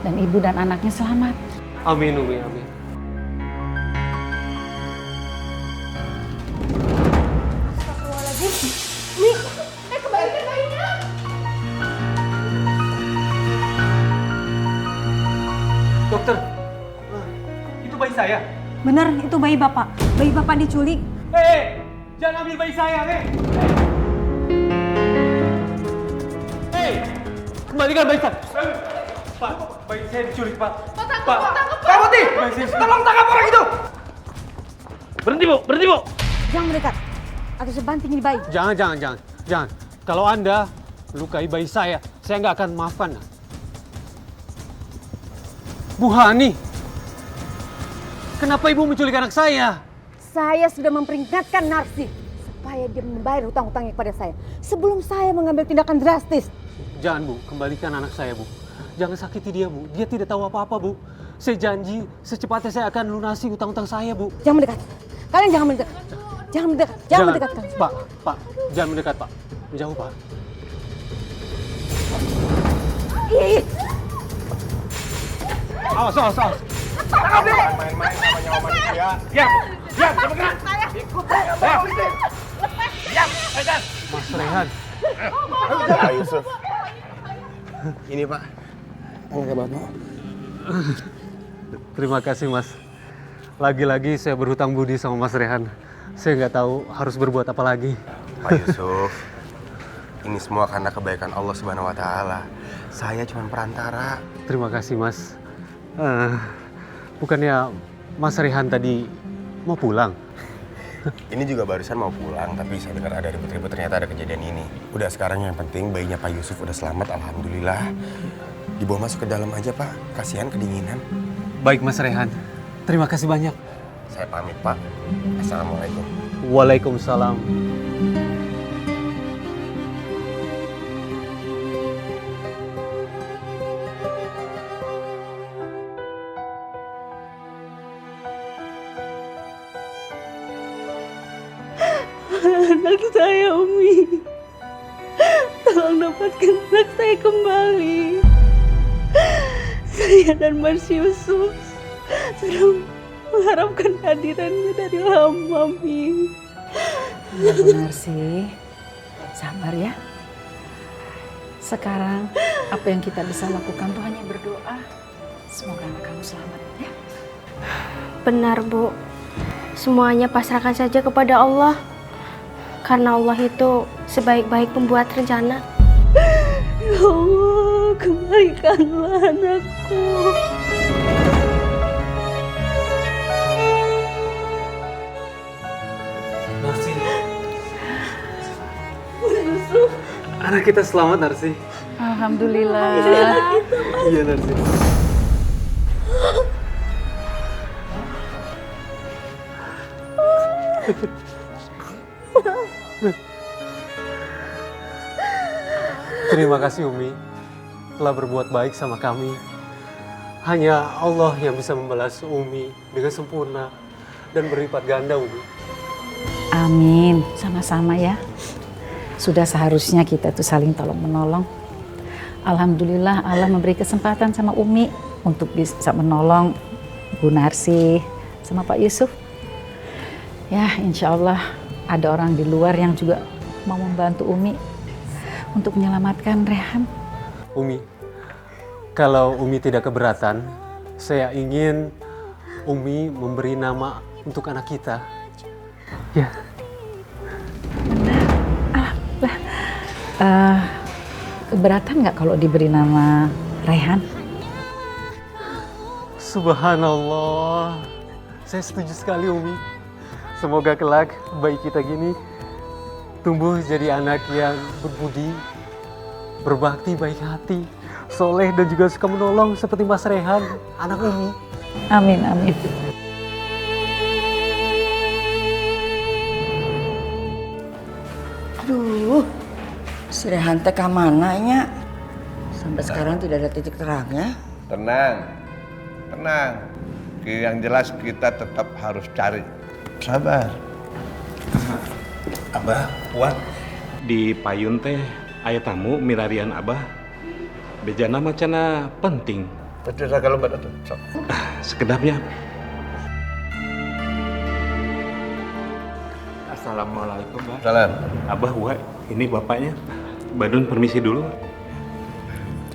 [SPEAKER 1] dan ibu dan anaknya selamat.
[SPEAKER 9] Amin, Umi, amin.
[SPEAKER 11] Nih, kembalikan bayinya.
[SPEAKER 9] Dokter, itu bayi saya.
[SPEAKER 7] Bener, itu bayi bapak. Bayi bapak diculik.
[SPEAKER 9] Hei, jangan ambil bayi saya, hei. Hei, kembalikan bayi saya. Pak, bayi saya diculik, Pak. Pak, Pak Putih, tolong tangkap orang itu. Berhenti, Bu.
[SPEAKER 7] Jangan mendekat.
[SPEAKER 8] atau sebanting ini bayi.
[SPEAKER 9] Jangan. Kalau Anda melukai bayi saya nggak akan maafkan. Bu Hani, kenapa ibu menculik anak saya?
[SPEAKER 8] Saya sudah memperingatkan Narsi supaya dia membayar hutang-hutangnya kepada saya sebelum saya mengambil tindakan drastis.
[SPEAKER 9] Jangan Bu, kembalikan anak saya Bu. Jangan sakiti dia Bu, dia tidak tahu apa-apa Bu. Saya janji secepatnya saya akan lunasi hutang-hutang saya Bu.
[SPEAKER 8] Jangan mendekat, kalian jangan mendekat. Jangan mendekat.
[SPEAKER 9] Pak, jangan mendekat Pak. Menjauh Pak.
[SPEAKER 8] Ih.
[SPEAKER 9] Awas.
[SPEAKER 12] Main-main namanya Om manusia. Diam, jangan bergerak. Ikut saya, Pak Polisi. Diam, Rehan.
[SPEAKER 9] Mas Rehan.
[SPEAKER 2] Pak Yusuf. Ini Pak, anaknya Bapak.
[SPEAKER 9] Terima kasih Mas. Lagi-lagi saya berhutang budi sama Mas Rehan. Saya nggak tahu harus berbuat apa lagi.
[SPEAKER 2] Pak Yusuf, ini semua karena kebaikan Allah Subhanahu wa Ta'ala. Saya cuma perantara.
[SPEAKER 9] Terima kasih Mas. Bukannya Mas Rehan tadi mau pulang?
[SPEAKER 2] Ini juga barusan mau pulang, tapi saya dengar ada ribut-ribut, ternyata ada kejadian ini. Udah sekarang yang penting bayinya Pak Yusuf udah selamat, alhamdulillah. Dibawa masuk ke dalam aja Pak, kasihan kedinginan.
[SPEAKER 9] Baik Mas Rehan, terima kasih banyak.
[SPEAKER 2] Saya pamit Pak. Assalamualaikum.
[SPEAKER 9] Waalaikumsalam.
[SPEAKER 11] Anak saya, Umi. Tolong dapatkan anak saya kembali. Saya dan Mas Yusuf sudah mengharapkan hadirannya dari hamba, Mi.
[SPEAKER 1] Ya benar sih. Sabar ya. Sekarang apa yang kita bisa lakukan tuh hanya berdoa. Semoga anak kamu selamat ya.
[SPEAKER 13] Benar, Bu. Semuanya pasrahkan saja kepada Allah. Karena Allah itu sebaik-baik pembuat rencana.
[SPEAKER 11] Ya Allah, kembalikanlah anakku.
[SPEAKER 9] Narsi. Anak kita selamat, Narsi.
[SPEAKER 1] Alhamdulillah.
[SPEAKER 9] Iya, Narsi. Terima kasih Umi telah berbuat baik sama kami. Hanya Allah yang bisa membalas Umi dengan sempurna dan berlipat ganda Umi.
[SPEAKER 1] Amin, sama-sama ya. Sudah seharusnya kita tuh saling tolong menolong. Alhamdulillah Allah memberi kesempatan sama Umi untuk bisa menolong Bu Narsi sama Pak Yusuf. Ya insya Allah ada orang di luar yang juga mau membantu Umi untuk menyelamatkan Rehan.
[SPEAKER 9] Umi, kalau Umi tidak keberatan, saya ingin Umi memberi nama untuk anak kita. Ya.
[SPEAKER 1] Keberatan nggak kalau diberi nama Rehan?
[SPEAKER 9] Subhanallah, saya setuju sekali Umi. Semoga kelak bayi kita gini tumbuh jadi anak yang berbudi, berbakti, baik hati, soleh dan juga suka menolong seperti Mas Rehan, anak Umi.
[SPEAKER 1] Amin, amin.
[SPEAKER 5] Aduh, si Rehan teh ka mana nya? Sampai sekarang tidak ada titik terangnya.
[SPEAKER 3] Tenang. Yang jelas kita tetap harus cari. Sabar.
[SPEAKER 10] Abah, Puan. Di payun teh aya tamu milarian Abah. Bejana macana penting.
[SPEAKER 3] Betul kalau mbak datang.
[SPEAKER 10] Sekedapnya.
[SPEAKER 4] Assalamualaikum, Mbak.
[SPEAKER 3] Salam.
[SPEAKER 10] Abah, Wak, ini bapaknya. Badun permisi dulu.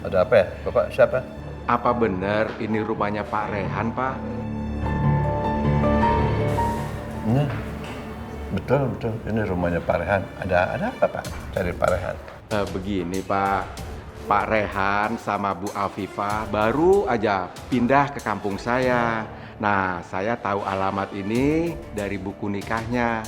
[SPEAKER 3] Ada apa ya? Bapak siapa?
[SPEAKER 4] Apa benar ini rumahnya Pak Rehan, Pak?
[SPEAKER 3] Betul. Ini rumahnya Pak Rehan. Ada apa Pak? Cari Pak Rehan.
[SPEAKER 4] Begini, Pak. Pak Rehan sama Bu Afifah baru aja pindah ke kampung saya. Nah, saya tahu alamat ini dari buku nikahnya.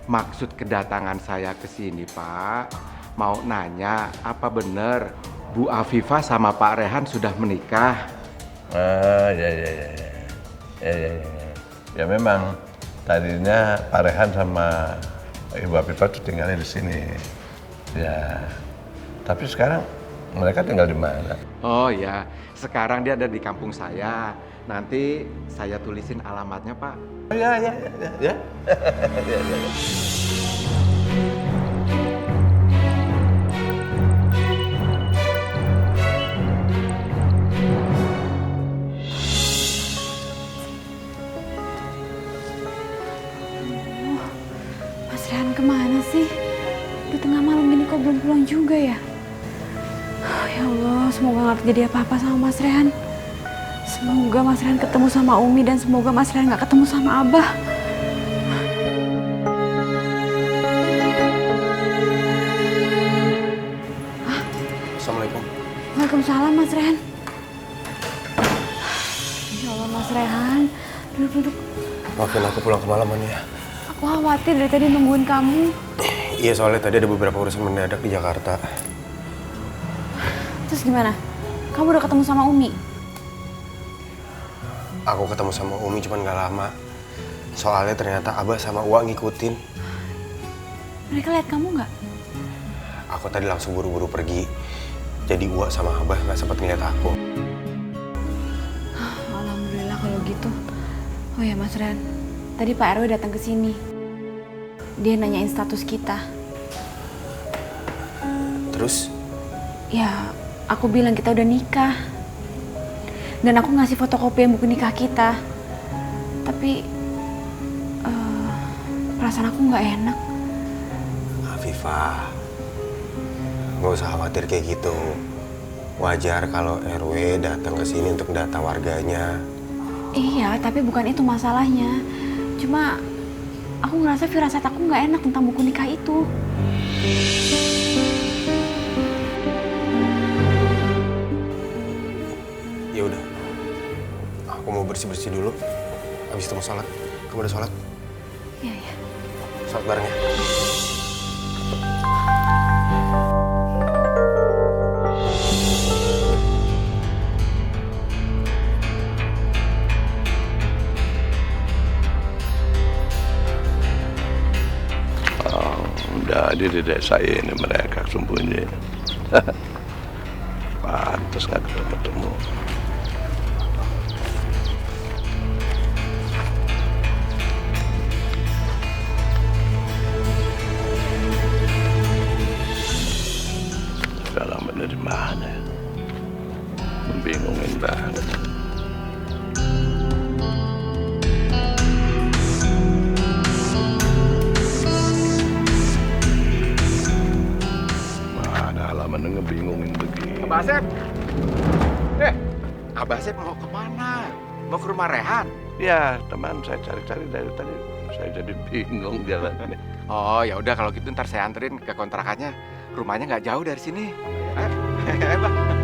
[SPEAKER 4] Maksud kedatangan saya ke sini, Pak, mau nanya apa benar Bu Afifah sama Pak Rehan sudah menikah?
[SPEAKER 12] Ya memang tadinya Pak Rehan sama Ibu Afifah tuh tinggalnya di sini. Ya, tapi sekarang mereka tinggal di mana?
[SPEAKER 4] Oh ya, sekarang dia ada di kampung saya. Nanti saya tulisin alamatnya, Pak.
[SPEAKER 12] Ya.
[SPEAKER 6] Mas Rehan kemana sih? Udah tengah malam gini kok belum pulang juga ya? Ya Allah, semoga nggak terjadi apa-apa sama Mas Rehan. Semoga Mas Rehan ketemu sama Umi dan semoga Mas Rehan nggak ketemu sama Abah.
[SPEAKER 2] Assalamualaikum.
[SPEAKER 6] Waalaikumsalam Mas Rehan. Ya Allah Mas Rehan, duduk.
[SPEAKER 2] Maafin aku pulang kemalaman ya.
[SPEAKER 6] Aku khawatir dari tadi nungguin kamu.
[SPEAKER 2] Iya, soalnya tadi ada beberapa urusan mendadak di Jakarta.
[SPEAKER 6] Terus gimana? Kamu udah ketemu sama Umi?
[SPEAKER 2] Aku ketemu sama Umi cuman gak lama. Soalnya ternyata Abah sama Uwa ngikutin.
[SPEAKER 6] Mereka lihat kamu nggak?
[SPEAKER 2] Aku tadi langsung buru-buru pergi. Jadi Uwa sama Abah gak sempat ngeliat aku.
[SPEAKER 6] Alhamdulillah kalau gitu. Oh ya Mas Rehan, tadi Pak RW datang ke sini. Dia nanyain status kita.
[SPEAKER 2] Terus?
[SPEAKER 6] Ya, aku bilang kita udah nikah. Dan aku ngasih fotokopi buku nikah kita. Tapi perasaan aku nggak enak.
[SPEAKER 2] Afifah, nggak usah khawatir kayak gitu. Wajar kalau RW datang ke sini untuk data warganya.
[SPEAKER 6] Iya, tapi bukan itu masalahnya. Cuma aku ngerasa firasat aku nggak enak tentang buku nikah itu.
[SPEAKER 2] Ya udah, aku mau bersih-bersih dulu. Habis itu mau sholat. Kamu udah sholat?
[SPEAKER 6] Iya.
[SPEAKER 2] Sholat bareng ya.
[SPEAKER 3] Jadi di desa ini mereka sembunyi. Pantas nggak ketemu. Alamatnya di mana? Membingungin banget. Ngebingungin begini.
[SPEAKER 4] Abah Asep! Abah Asep mau kemana? Mau ke rumah Rehan?
[SPEAKER 3] Ya, teman saya cari-cari dari tadi. Saya jadi bingung jalannya.
[SPEAKER 4] Oh, ya udah kalau gitu ntar saya anterin ke kontrakannya. Rumahnya nggak jauh dari sini. Bang.